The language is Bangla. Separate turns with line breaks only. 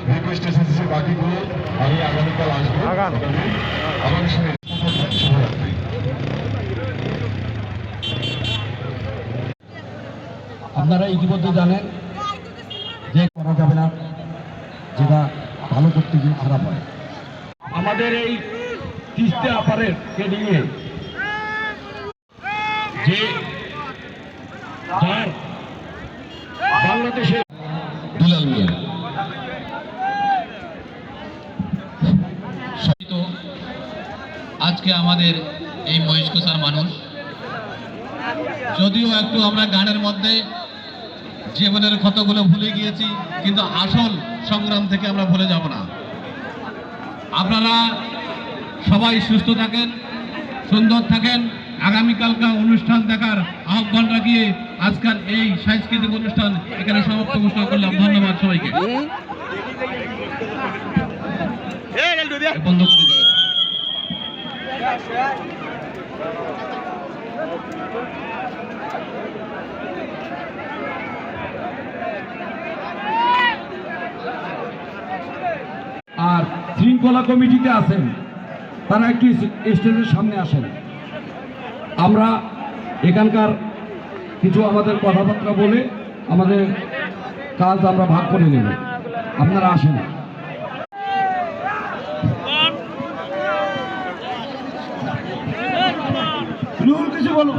রিকোয়েস্ট এসেছে বাকিগুলো আমি আগামীকাল আসবো। আমার সঙ্গে
আপনারা ইতিমধ্যে জানেন যে করা যাবে না, যেটা ভালো করতে গিয়ে খারাপ হয়। আমাদের এই তিস্তা আপারের কে নিয়ে যে যার বাংলাদেশের দুলাল মিয়া
আজকে আমাদের এই মহিষকুচার মানুষ, যদিও একটু আমরা গানের মধ্যে জীবনের ক্ষতগুলো ভুলে গিয়েছি, কিন্তু আসল সংগ্রাম থেকে আমরা ভুলে যাব না। আপনারা সবাই সুস্থ থাকেন, সুন্দর থাকেন। আগামীকালকার অনুষ্ঠান দেখার আহ্বান রাখিয়ে আজকের এই সাংস্কৃতিক অনুষ্ঠান এখানে সমাপ্ত ঘোষণা করলাম। ধন্যবাদ সবাইকে। বন্ধ করে দিন।
আর শৃঙ্খলা কমিটিতে আছেন, তারা একটু স্টেজের সামনে আসেন। আমরা এখানকার কিছু আমাদের কথাবার্তা বলে আমাদের কাজ আমরা ভাগ করে নেব। আপনারা আসেন। কিছু বলো।